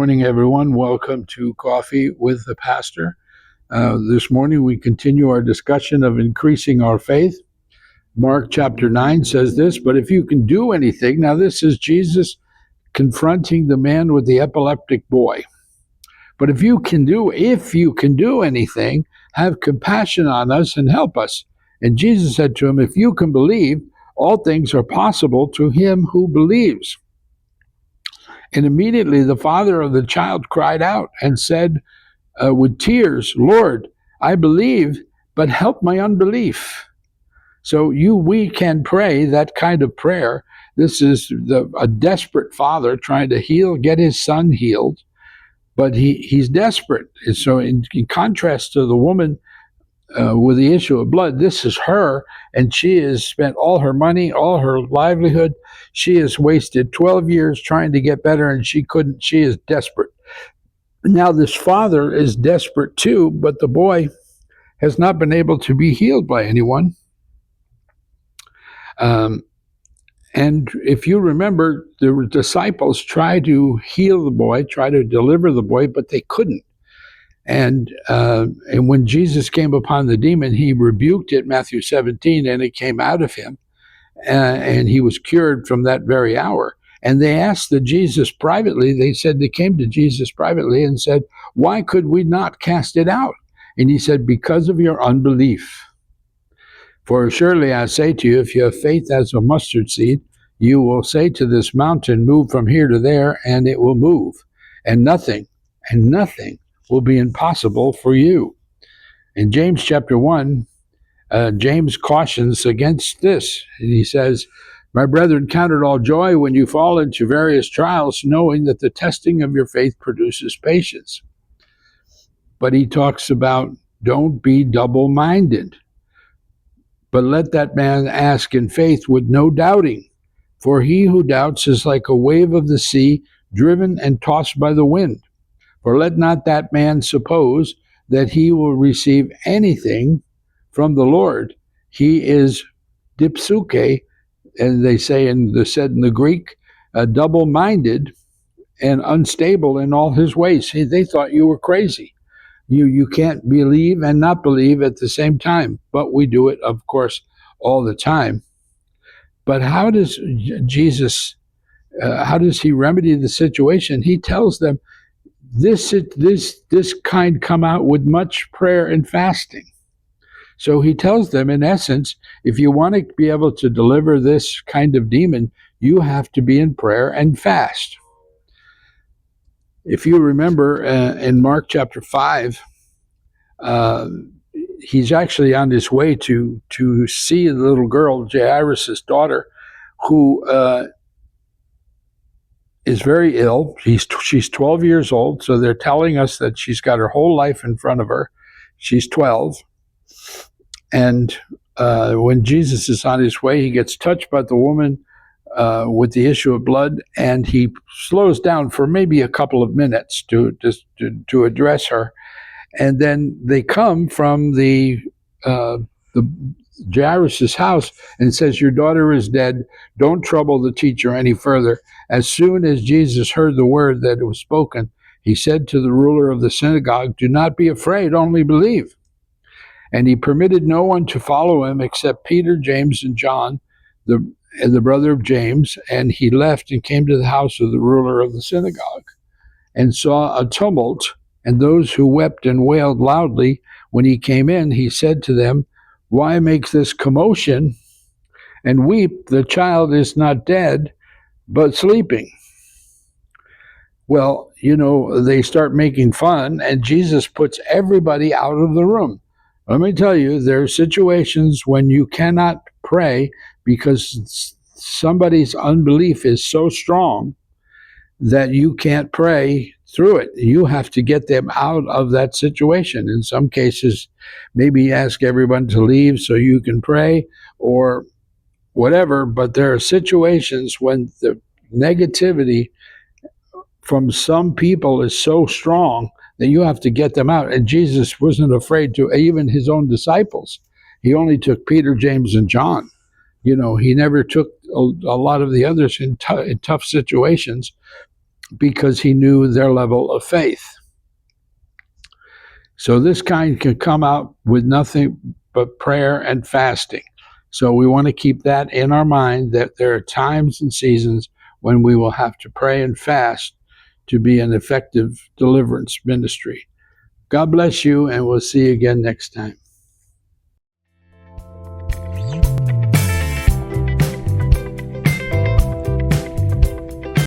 morning, everyone. Welcome to Coffee with the Pastor. This morning, we continue our discussion of increasing our faith. Mark chapter 9 says this, but if you can do anything, now this is Jesus confronting the man with the epileptic boy. But if you can do anything, have compassion on us and help us. And Jesus said to him, if you can believe, all things are possible to him who believes. And immediately the father of the child cried out and said with tears, Lord, I believe, but help my unbelief. So we can pray that kind of prayer. This is a desperate father trying to get his son healed, but he's desperate. And so in contrast to the woman with the issue of blood, this is her, and she has spent all her money, all her livelihood. She has wasted 12 years trying to get better, and she couldn't. She is desperate. Now this father is desperate too, but the boy has not been able to be healed by anyone. And if you remember, the disciples tried to heal the boy, tried to deliver the boy, but they couldn't. And when Jesus came upon the demon, he rebuked it, Matthew 17, and it came out of him. And he was cured from that very hour. And they asked Jesus privately, they came to Jesus privately and said, why could we not cast it out? And he said, because of your unbelief. For surely I say to you, if you have faith as a mustard seed, you will say to this mountain, move from here to there, and it will move. And nothing will be impossible for you. In James chapter 1, James cautions against this. And he says, my brethren, count it all joy when you fall into various trials, knowing that the testing of your faith produces patience. But he talks about don't be double-minded, but let that man ask in faith with no doubting. For he who doubts is like a wave of the sea, driven and tossed by the wind. For let not that man suppose that he will receive anything from the Lord. He is dipsuke, and they say in the Greek, double-minded and unstable in all his ways. They thought you were crazy. You can't believe and not believe at the same time. But we do it, of course, all the time. But how does Jesus, how does he remedy the situation? He tells them, this kind come out with much prayer and fasting. So he tells them, in essence, if you want to be able to deliver this kind of demon, you have to be in prayer and fast. If you remember in Mark chapter 5, he's actually on his way to see the little girl, Jairus' daughter, who is very ill. She's 12 years old, so they're telling us that she's got her whole life in front of her. She's 12. And when Jesus is on his way, he gets touched by the woman with the issue of blood, and he slows down for maybe a couple of minutes to address her. And then they come from the Jairus' house and says, your daughter is dead. Don't trouble the teacher any further. As soon as Jesus heard the word that was spoken, he said to the ruler of the synagogue, do not be afraid, only believe. And he permitted no one to follow him except Peter, James, and John, the brother of James. And he left and came to the house of the ruler of the synagogue and saw a tumult and those who wept and wailed loudly. When he came in, he said to them, why make this commotion and weep? The child is not dead, but sleeping. Well, they start making fun, and Jesus puts everybody out of the room. Let me tell you, there are situations when you cannot pray because somebody's unbelief is so strong that you can't pray through it. You have to get them out of that situation. In some cases, maybe ask everyone to leave so you can pray or whatever, but there are situations when the negativity from some people is so strong that you have to get them out. And Jesus wasn't afraid to, even his own disciples. He only took Peter, James, and John. He never took a lot of the others in tough situations. because he knew their level of faith. So this kind can come out with nothing but prayer and fasting. So we want to keep that in our mind, that there are times and seasons when we will have to pray and fast to be an effective deliverance ministry. God bless you, and we'll see you again next time.